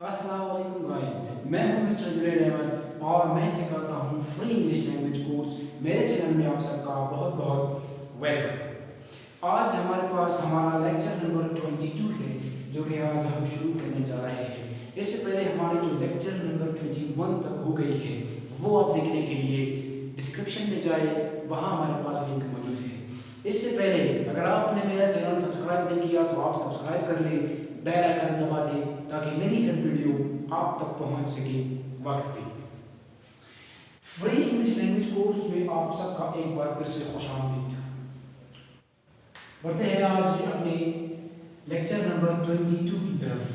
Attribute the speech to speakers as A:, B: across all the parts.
A: अस्सलाम वालेकुम गाइस, मैं हूं मिस्टर जुबैर अहमद और मैं सिखाता हूं फ्री इंग्लिश लैंग्वेज कोर्स। मेरे चैनल में आप सबका बहुत बहुत वेलकम। आज हमारे पास हमारा लेक्चर नंबर 22 है जो कि आज हम शुरू करने जा रहे हैं। इससे पहले हमारे जो लेक्चर नंबर 21 तक हो गई है वो आप देखने के लिए डिस्क्रिप्शन में जाए, वहाँ हमारे पास लिंक मौजूद है। इससे पहले अगर आपने मेरा चैनल सब्सक्राइब नहीं किया तो आप सब्सक्राइब कर लें, बेल आइकन दबा दें ताकि मेरी हर वीडियो आप तक पहुंच सके वक्त पे। फ्री इंग्लिश लैंग्वेज कोर्स में आप सबका एक बार फिर से खुशामदीद। बढ़ते हैं आज अपने लेक्चर नंबर 22 की तरफ।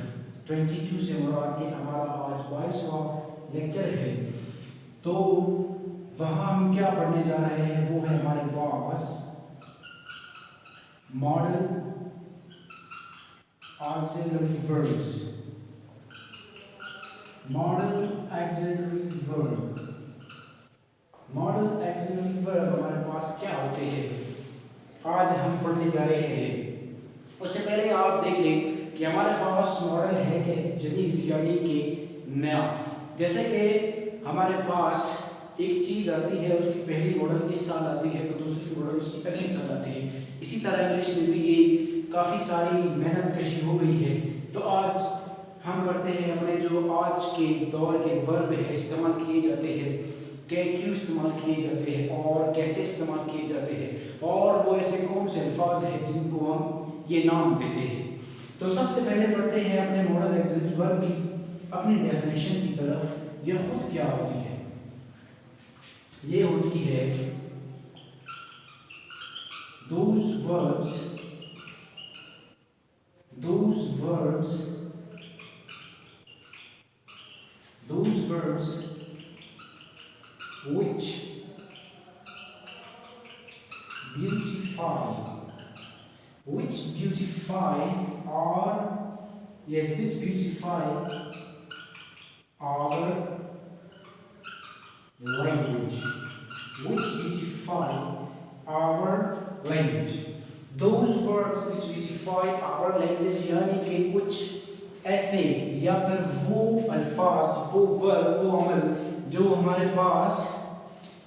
A: 22 से मुराद ये हमारा आज 22वां लेक्चर है। तो वहाँ हम क्या पढ़ने जा रहे हैं वो है हमारे पास model auxiliary verbs। Model auxiliary verb, model auxiliary verb हमारे पास क्या होते हैं आज हम पढ़ने जा रहे हैं। उससे पहले आप देख लें कि हमारे पास मॉडल है कि जदीद यानी कि नया। जैसे कि हमारे पास एक चीज़ आती है, उसकी पहली मॉडल इस साल आती है तो दूसरी मॉडल उसकी अगले साल आती है। इसी तरह इंग्लिश में भी ये काफ़ी सारी मेहनत कशी हो गई है। तो आज हम पढ़ते हैं अपने जो आज के दौर के वर्ब है इस्तेमाल किए जाते हैं, क्या क्यों इस्तेमाल किए जाते हैं और कैसे इस्तेमाल किए जाते हैं, और वो ऐसे कौन से अल्फाज हैं जिनको हम ये नाम देते हैं। तो सबसे पहले पढ़ते हैं अपने मॉडल ऑक्सिलरी वर्ब की अपनी डेफिनेशन की तरफ। ये खुद क्या होती है? ये होती है those verbs which beautify our language, those verbs which beautify our language यानी कि कुछ ऐसे या फिर वो अल्फाज, वो वर्ब, वो अमल जो हमारे पास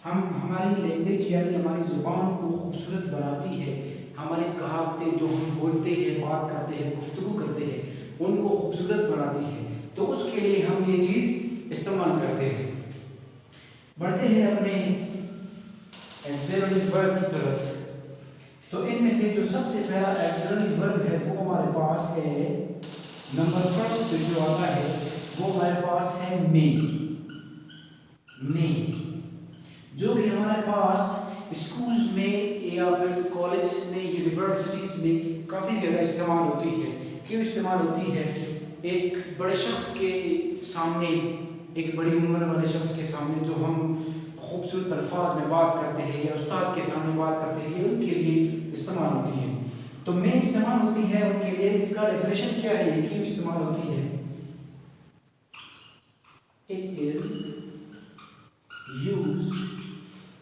A: हम हमारी लैंग्वेज यानी हमारी ज़ुबान को खूबसूरत बनाती है। हमारी कहावतें जो हम बोलते हैं, बात करते हैं, गुफ्तगू करते हैं, उनको खूबसूरत बनाती है। तो उसके लिए हम ये चीज़ इस्तेमाल करते हैं। बढ़ते हैं अपने ऑक्सिलरी वर्ब की तरफ। तो इनमें से जो सबसे पहला ऑक्सिलरी वर्ब है वो हमारे पास है नंबर फर्स्ट जो आता है वो हमारे पास है मे, जो कि हमारे पास स्कूल्स में या फिर कॉलेजेस में, यूनिवर्सिटीज में काफ़ी ज़्यादा इस्तेमाल होती है। क्यों इस्तेमाल होती है? एक बड़े शख्स के सामने, एक बड़ी उम्र वाले शख्स के सामने जो हम खूबसूरत अल्फाज में बात करते हैं या उस्ताद के सामने बात करते हैं, ये उनके लिए इस्तेमाल होती है। तो में इस्तेमाल होती है उनके लिए। इसका डेफिनेशन क्या है, ये क्यों इस्तेमाल होती है?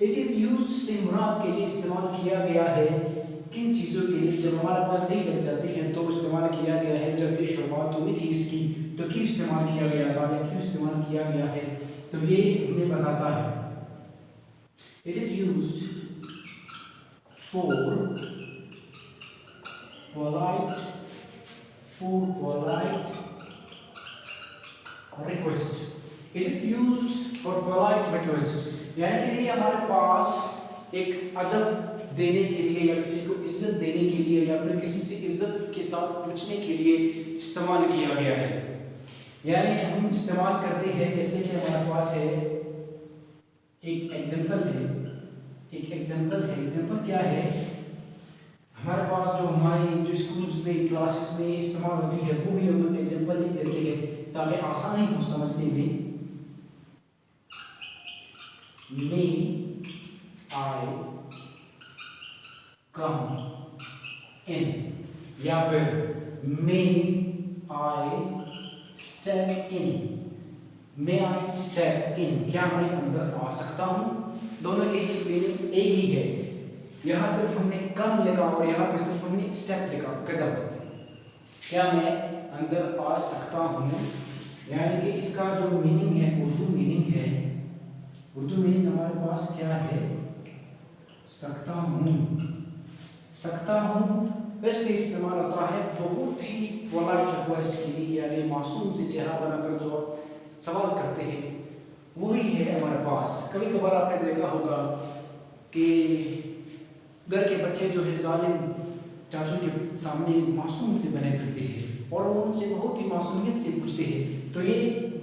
A: इट इज यूज्ड से मुराद के लिए इस्तेमाल किया गया है किन चीज़ों के लिए? जब हमारे पास नहीं लग जाती हैं तो इस्तेमाल किया गया है। जब ये शुरुआत हुई थी इसकी तो क्यों इस्तेमाल किया गया था या क्यों इस्तेमाल किया गया है, तो ये हमें बताता है। It is used for polite request। Is it used for polite request? यानी कि ये हमारे पास एक अदब देने के लिए या किसी को इज्जत देने के लिए या फिर किसी से इज्जत के साथ पूछने के लिए इस्तेमाल किया गया है। यानी हम इस्तेमाल करते हैं, जैसे कि हमारे पास है एक एग्जांपल है। एग्जांपल क्या है? हमारे पास जो हमारी जो स्कूल्स में, क्लासेस में इस्तेमाल होती है वो भी हम एग्जांपल लिख देते हैं ताकि आसानी हो समझने में। मे आई कम इन, या फिर मे आई स्टेप इन, क्या मैं अंदर आ सकता हूँ? दोनों के ही मीनिंग एक ही है। यहाँ सिर्फ हमने कम लिखा और यहाँ पर सिर्फ हमने स्टेप लिखा, कदम। क्या मैं अंदर आ सकता हूँ यानी कि इसका जो मीनिंग है, उर्दू मीनिंग है, उर्दू मीनिंग हमारे पास क्या है, सकता हूँ। सकता हूँ इसमें इस्तेमाल होता है बहुत ही पोलाइट रिक्वेस्ट के लिए, यानी मासूम से चेहरा बनाकर जो सवाल करते हैं वही है हमारे पास। कभी कभार आपने देखा होगा कि घर के बच्चे जो है जालिम चाचू के सामने मासूम से बने फिरते हैं और वो उनसे बहुत ही मासूमियत से पूछते हैं, तो ये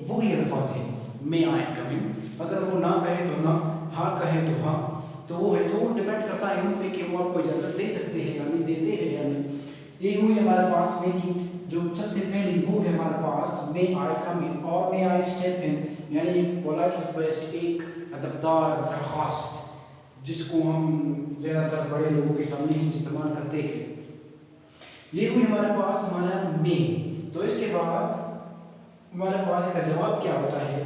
A: वही अल्फाज है, मे आई कम इन। अगर वो ना कहे तो ना, हाँ कहे तो हाँ, तो वो है जो डिपेंड करता है उन पे कि वो आपको इजाज़त दे सकते हैं यानी देते हैं या नहीं। ये हुई हमारे पास मे की जो सबसे पहली वो है हमारे पास मे आई कम इन और मे आई स्टेप इन, यानी एक पोलाइट रिक्वेस्ट, एक अदबदार दरख्वास्त जिसको हम ज़्यादातर बड़े लोगों के सामने ही इस्तेमाल करते हैं। ये हुई हमारे पास हमारा मे। तो इसके बाद हमारे पास इसका जवाब क्या होता है,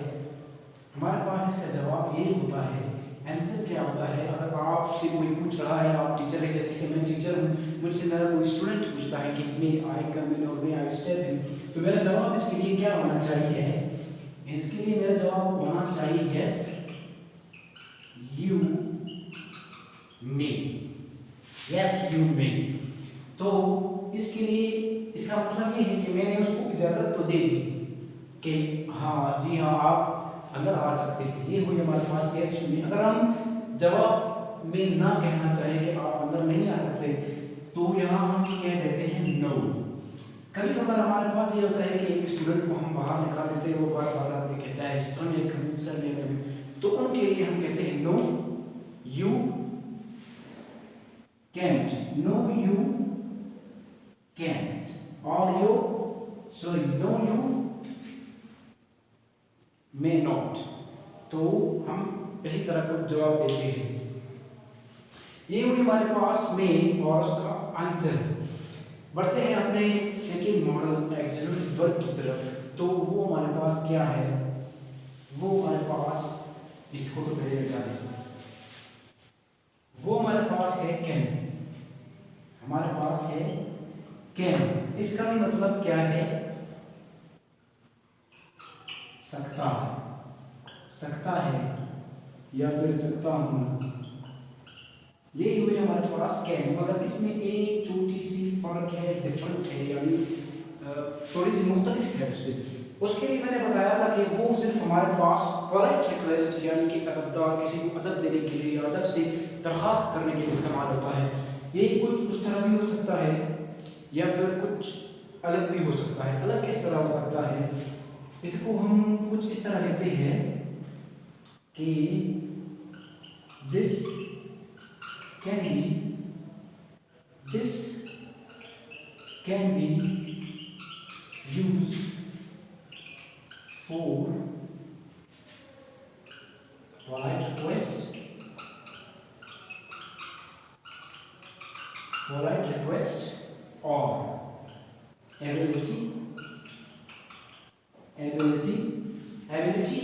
A: हमारे पास इसका जवाब ये होता है, आंसर क्या होता है। अगर आपसे कोई पूछ रहा है, आप टीचर है, जैसे कि मैं टीचर हूँ, मुझसे मेरा कोई स्टूडेंट पूछता है कि मे आई कम इन और मे आई स्टेप इन, तो मेरा जवाब इसके लिए क्या होना चाहिए, इसके लिए मेरा जवाब होना चाहिए yes you may, yes you may. तो इसके लिए इसका मतलब ये है कि मैंने उसको इजाज़त तो दे दी कि हाँ जी हाँ आप अंदर आ सकते हैं। ये हुई हमारे पास यस यू मे। अगर हम जवाब में ना कहना चाहें कि आप अंदर नहीं आ सकते, तो यहाँ हम कह देते हैं नो। कभी कभार हमारे पास ये होता है कि एक स्टूडेंट को हम बाहर निकाल देते हैं, वो बार बार आके कहता है सर मे कम, सर मे कम, तो उनके लिए हम कहते हैं no you can't, no you can't, और नो यू मे नॉट। तो हम इसी तरह को जवाब देते हैं। ये हुई हमारे पास मे और उसका आंसर। बढ़ते हैं अपने सेकेंड मॉडल एक्सिलरी वर्ब की तरफ। तो वो हमारे पास क्या है, वो हमारे पास, इसको तो पहले जाने, वो हमारे पास है कैन, हमारे पास है कैन। इसका भी मतलब क्या है, सकता है, सकता है या फिर सकता हूं। ये हुई हमारे पास कैन, मगर इसमें एक छोटी सी फर्क है, डिफरेंस है, यानी थोड़ी सी मुख्तलिफ है उससे। उसके लिए मैंने बताया था कि वो सिर्फ हमारे पास पोलाइट रिक्वेस्ट यानी कि अदबदार, किसी को अदब देने के लिए, अदब से दरख्वास्त करने के लिए इस्तेमाल होता है। ये कुछ उस तरह भी हो सकता है या फिर कुछ अलग भी हो सकता है। अलग किस तरह हो सकता है, इसको हम कुछ इस तरह लिखते हैं कि this can be used for polite request or ability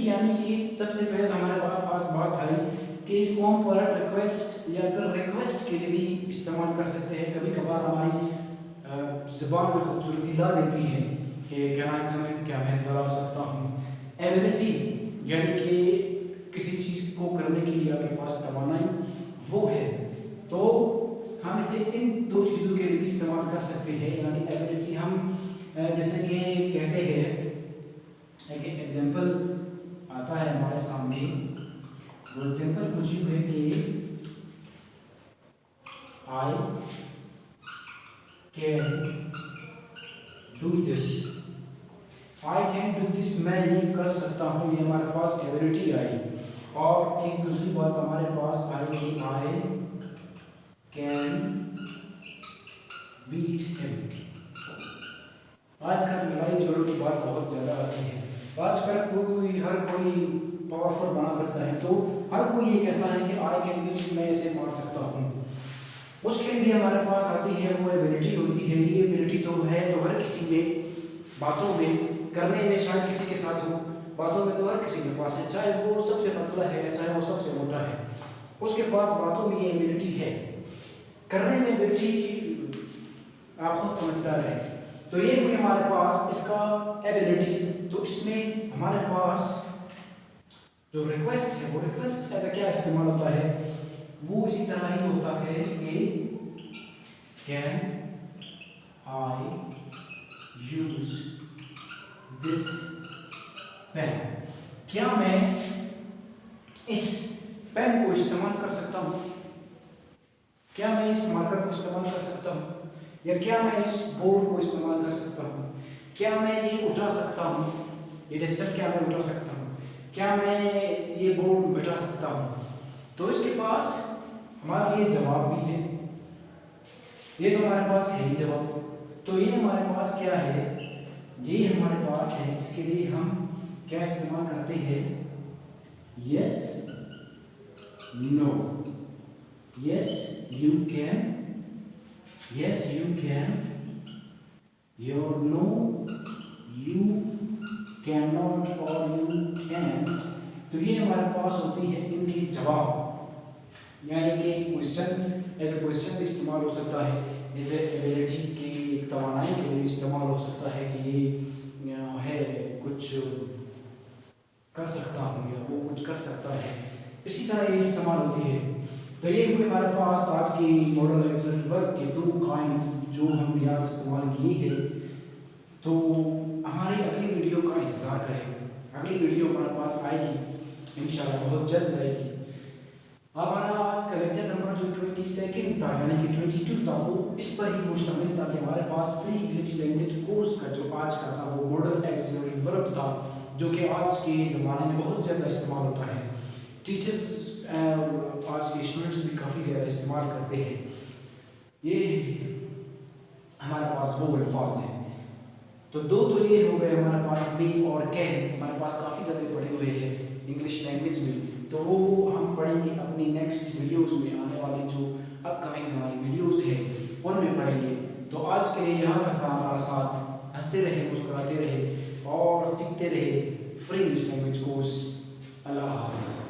A: यानी कि सबसे पहले हमारे पास बात आई कि इसको हम पोलाइट रिक्वेस्ट या फिर रिक्वेस्ट के लिए भी इस्तेमाल कर सकते हैं। कभी कभार हमारी ज़बान में खूबसूरती ला देती है कि क्या मैं अंदर आ सकता हूँ। एबिलिटी यानी कि किसी चीज़ को करने के लिए आपके पास तवानाई वो है, तो हम इसे इन दो चीज़ों के लिए इस्तेमाल कर सकते हैं। यानी एबिलिटी हम जैसे कि कहते हैं, एक एग्जांपल आता है हमारे सामने, वो एग्जांपल कुछ यूँ है कि I can do this, I can do this, मैं ये कर सकता हूँ, ये हमारे पास एबिलिटी आई। और एक दूसरी बात हमारे पास आई कि I can beat him। आजकल लड़ाई झगड़ों की बात बहुत ज़्यादा आती है। आजकल हर कोई पावरफुल बना करता है, तो हर कोई ये कहता है कि आई कैन बीट, मैं इसे मार सकता हूँ। उसके लिए हमारे पास आती है वो एबिलिटी होती है। ये एबिलिटी तो है तो हर किसी में, बातों में करने में शायद किसी के साथ हो, बातों में तो हर किसी के पास है, चाहे वो सबसे पतला है चाहे वो सबसे मोटा है, उसके पास बातों में ये एबिलिटी है। करने में एबिलिटी आप खुद समझदार है। तो ये हुई हमारे पास इसका एबिलिटी, तो इसमें हमारे पास जो रिक्वेस्ट है वो रिक्वेस्ट ऐसा क्या इस्तेमाल होता है, वो इसी तरह ही होता है कि can I use this pen, क्या मैं इस पेन को इस्तेमाल कर सकता हूँ, क्या मैं इस मार्कर को इस्तेमाल कर सकता हूँ, या क्या मैं इस बोर्ड को इस्तेमाल कर सकता हूँ, क्या मैं ये उठा सकता हूँ, ये डस्टर क्या मैं उठा सकता हूँ, क्या मैं ये बोर्ड बिठा सकता हूँ। तो इसके पास हमारा ये जवाब भी है, ये तो हमारे पास है ही जवाब। तो ये हमारे पास क्या है, ये हमारे पास है, इसके लिए हम क्या इस्तेमाल करते हैं, yes no, yes you can, yes you can, your no you can not और यू कैन। तो ये हमारे पास होती है इनकी जवाब, यानी कि क्वेश्चन एज ए क्वेश्चन भी इस्तेमाल हो सकता है, एज ए एबिलिटी की एक तवानाई के लिए इस्तेमाल हो सकता है कि ये है कुछ कर सकता हूँ या वो कुछ कर सकता है, इसी तरह ये इस्तेमाल होती है। तो ये हुए हमारे पास आज की मॉडल एक्सप्रेशन वर्ब के दो काइंड जो हमने आज इस्तेमाल किए हैं। तो हमारी अगली वीडियो का इंतज़ार करें, अगली वीडियो हमारे पास आएगी इंशाल्लाह, बहुत जल्द आएगी। हमारा आज का लेक्चर नंबर जो 22 था यानी कि 22 था, वो इस पर ही मुश्तमिल था कि हमारे पास फ्री इंग्लिश लैंग्वेज कोर्स का जो आज का था वो मॉडल एक्सिलरी वर्ब था, जो कि आज के ज़माने में बहुत ज़्यादा इस्तेमाल होता है। टीचर्स और आज के स्टूडेंट्स भी काफ़ी ज़्यादा इस्तेमाल करते हैं। ये हमारे पास वो अल्फाज हैं। तो दो तो ये हो गए हमारे पास, बी और कैन हमारे पास काफ़ी ज़्यादा पढ़े हुए हैं इंग्लिश लैंग्वेज में, तो वो हम पढ़ेंगे अपनी नेक्स्ट वीडियोस में, आने वाली जो अपकमिंग हमारी वीडियोस हैं उनमें पढ़ेंगे। तो आज के लिए यहाँ तक था हमारा साथ, हंसते रहे, मुस्कुराते रहे और सीखते रहे फ्री इंग्लिश लैंग्वेज कोर्स। अल्लाह हाफ़िज़।